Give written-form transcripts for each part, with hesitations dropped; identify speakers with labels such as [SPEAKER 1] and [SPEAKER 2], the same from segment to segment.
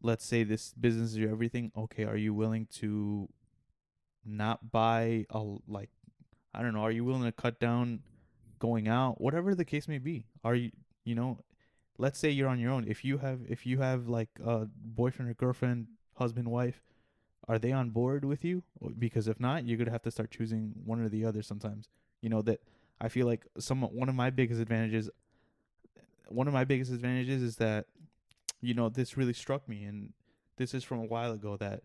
[SPEAKER 1] let's say this business is your everything. Okay, are you willing to not buy like, I don't know, are you willing to cut down going out, whatever the case may be? Are you, you know, let's say you're on your own. If you have like a boyfriend or girlfriend, husband, wife, are they on board with you? Because if not, you're gonna have to start choosing one or the other sometimes. That I feel like one of my biggest advantages is that, this really struck me, and this is from a while ago, that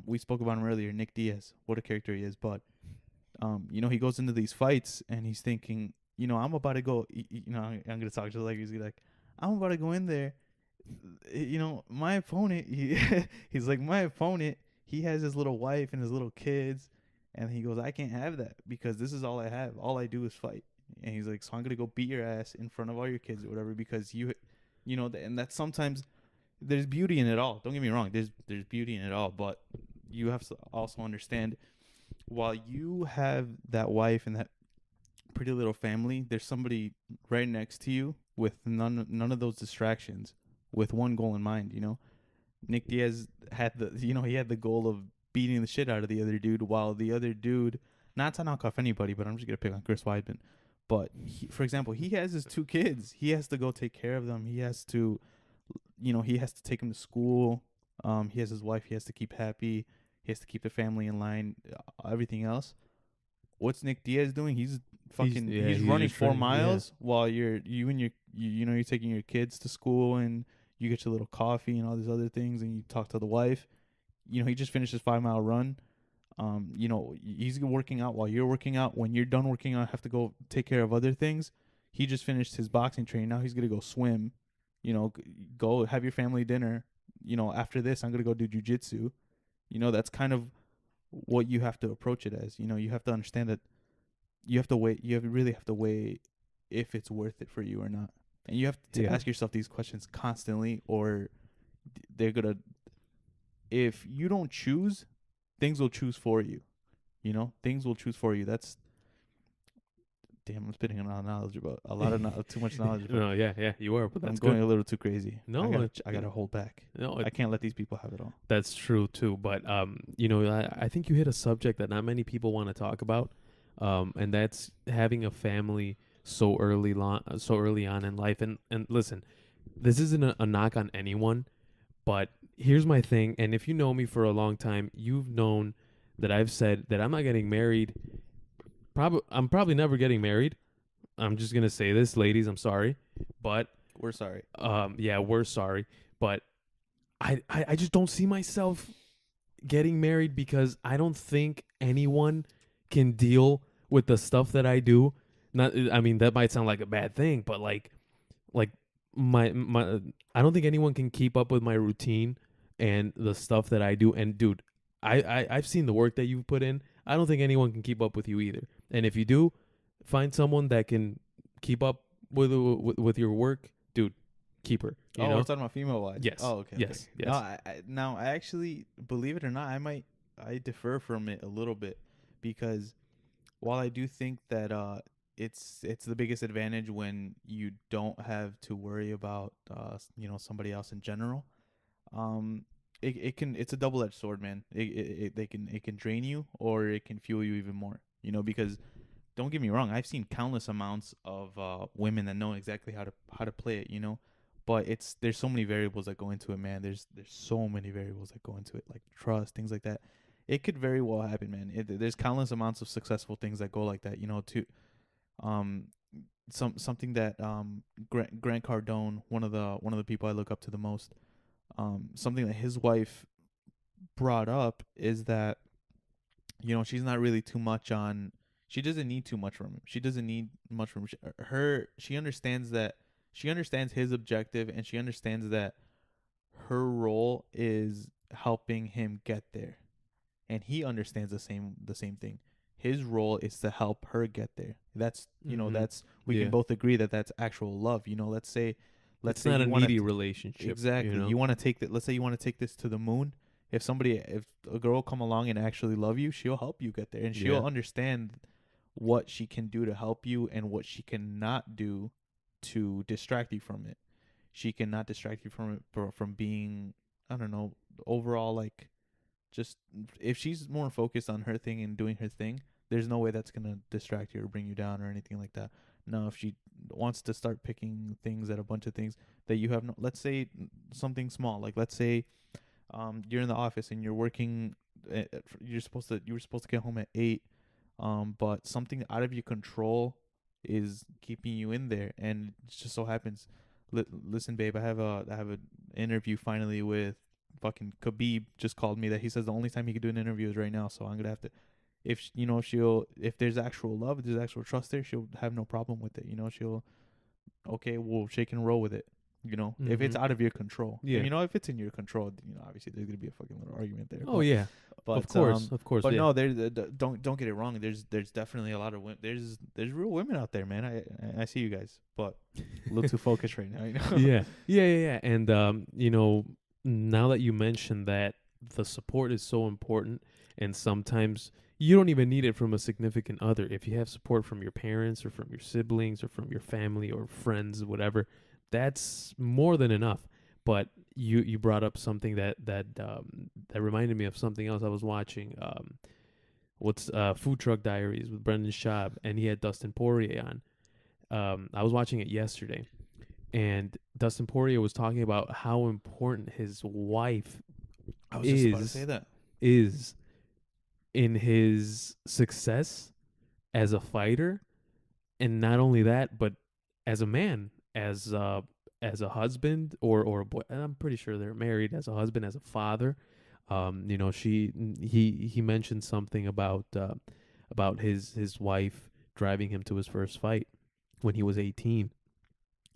[SPEAKER 1] we spoke about him earlier, Nick Diaz, what a character he is. But he goes into these fights and he's thinking, I'm about to go, I'm gonna talk just like he's like, I'm about to go in there, my opponent, he's like, my opponent, he has his little wife and his little kids, and he goes, I can't have that because this is all I have. All I do is fight. And he's like, so I'm gonna go beat your ass in front of all your kids or whatever because and that's sometimes there's beauty in it all. Don't get me wrong. There's beauty in it all, but you have to also understand, while you have that wife and that pretty little family, there's somebody right next to you with none of those distractions, with one goal in mind. Nick Diaz had he had the goal of beating the shit out of the other dude, while the other dude, not to knock off anybody, but I'm just gonna pick on Chris Weidman. But for example, he has his two kids. He has to go take care of them. He has to, he has to take them to school. He has his wife. He has to keep happy. He has to keep the family in line. Everything else. What's Nick Diaz doing? He's running
[SPEAKER 2] just
[SPEAKER 1] four
[SPEAKER 2] running. Yeah.
[SPEAKER 1] miles while you're taking your kids to school, and you get your little coffee and all these other things, and you talk to the wife. He just finished his 5 mile run. He's working out while you're working out. When you're done working out, have to go take care of other things. He just finished his boxing training. Now he's gonna go swim. Go have your family dinner. After this, I'm gonna go do jujitsu. That's kind of what you have to approach it as. You have to understand that you have to weigh. Really have to weigh if it's worth it for you or not, and you have to ask yourself these questions constantly, or they're gonna. If you don't choose, things will choose for you. Things will choose for you. That's damn. I'm spitting a lot of knowledge about too much knowledge. But
[SPEAKER 2] No, yeah, you are, but
[SPEAKER 1] I'm
[SPEAKER 2] that's
[SPEAKER 1] going
[SPEAKER 2] good.
[SPEAKER 1] a little too crazy.
[SPEAKER 2] No,
[SPEAKER 1] I gotta hold back.
[SPEAKER 2] no,
[SPEAKER 1] I can't let these people have it all.
[SPEAKER 2] that's true too. But I think you hit a subject that not many people want to talk about, and that's having a family so early on in life. And listen, this isn't a knock on anyone, but here's my thing. And if you know me for a long time, you've known that I've said that I'm not getting married. I'm probably never getting married. I'm just gonna say this, ladies. I'm sorry, but
[SPEAKER 1] We're sorry.
[SPEAKER 2] yeah, we're sorry, but I just don't see myself getting married because I don't think anyone can deal with the stuff that I do. Not, I mean, that might sound like a bad thing, but like my I don't think anyone can keep up with my routine and the stuff that I do. And dude, I've seen the work that you've put in. I don't think anyone can keep up with you either. And if you do, find someone that can keep up with your work, dude. Keep her. You
[SPEAKER 1] We're
[SPEAKER 2] know?
[SPEAKER 1] talking about female wise.
[SPEAKER 2] Yes.
[SPEAKER 1] Oh, okay.
[SPEAKER 2] Yes.
[SPEAKER 1] Okay.
[SPEAKER 2] Yes.
[SPEAKER 1] Now I actually, believe it or not, I defer from it a little bit, because while I do think that it's the biggest advantage when you don't have to worry about somebody else in general. Um, it's a double edged sword, man. It can drain you, or it can fuel you even more. Because don't get me wrong, I've seen countless amounts of women that know exactly how to play it. But there's so many variables that go into it, man. There's so many variables that go into it, like trust, things like that. It could very well happen, man. There's countless amounts of successful things that go like that. To um something that Grant Cardone, one of the people I look up to the most, something that his wife brought up is that she's not really too much on. She doesn't need too much from him. She doesn't need much from her. She understands that. She understands his objective, and she understands that her role is helping him get there, and he understands the same thing. His role is to help her get there. That's
[SPEAKER 2] Mhm.
[SPEAKER 1] that's we can
[SPEAKER 2] Yeah.
[SPEAKER 1] both agree that that's actual love. Let's
[SPEAKER 2] It's
[SPEAKER 1] say
[SPEAKER 2] not a
[SPEAKER 1] you want
[SPEAKER 2] needy
[SPEAKER 1] to
[SPEAKER 2] relationship, you
[SPEAKER 1] exactly.
[SPEAKER 2] know?
[SPEAKER 1] You want to take that. Let's say you want to take this to the moon. If a girl come along and actually love you, she'll help you get there, and
[SPEAKER 2] Yeah.
[SPEAKER 1] she'll understand what she can do to help you and what she cannot do to distract you from it. she cannot distract you from it, from being, I don't know, overall, like, just, if she's more focused on her thing and doing her thing, there's no way that's gonna distract you or bring you down or anything like that. Now, if she wants to start picking things at a bunch of things that you have no, let's say something small, like let's say you're in the office and you're working, you were supposed to get home at 8, but something out of your control is keeping you in there, and it just so happens, listen, babe, I have an interview finally with fucking Khabib. Just called me that he says the only time he could do an interview is right now, so I'm gonna have to, if she'll, if there's actual love, if there's actual trust there, she'll have no problem with it. She'll, okay, we'll shake and roll with it. If it's
[SPEAKER 2] Mm-hmm.
[SPEAKER 1] out of your control,
[SPEAKER 2] Yeah.
[SPEAKER 1] and if it's in your control, obviously there's gonna be a fucking little argument there.
[SPEAKER 2] Oh yeah.
[SPEAKER 1] But
[SPEAKER 2] Of course.
[SPEAKER 1] but
[SPEAKER 2] Yeah.
[SPEAKER 1] no, don't get it wrong. There's definitely a lot of women. There's real women out there, man. I see you guys, but a little too focused right now.
[SPEAKER 2] Yeah. And now that you mentioned that, the support is so important, and sometimes you don't even need it from a significant other. If you have support from your parents or from your siblings or from your family or friends, whatever, that's more than enough. But you brought up something that reminded me of something else I was watching. What's Food Truck Diaries with Brendan Schaub, and he had Dustin Poirier on. I was watching it yesterday, and Dustin Poirier was talking about how important his wife
[SPEAKER 1] I was just about to say that.
[SPEAKER 2] is in his success as a fighter, and not only that, but as a man, as a husband or a boy. And I'm pretty sure they're married, as a husband, as a father. He mentioned something about his wife driving him to his first fight when he was 18.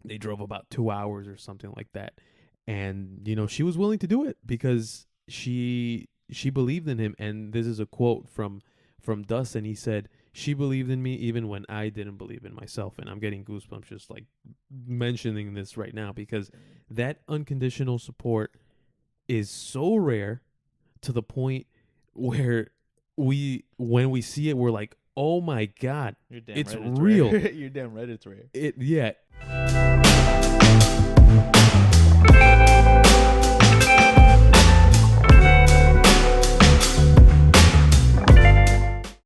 [SPEAKER 2] They drove about 2 hours or something like that, and she was willing to do it because she believed in him. And this is a quote from Dustin. He said, she believed in me even when I didn't believe in myself. And I'm getting goosebumps just like mentioning this right now, because that unconditional support is so rare, to the point where when we see it, we're like, oh my God,
[SPEAKER 1] You're damn
[SPEAKER 2] it's
[SPEAKER 1] right. It's
[SPEAKER 2] real.
[SPEAKER 1] rare. You're damn right. It's rare.
[SPEAKER 2] Yeah.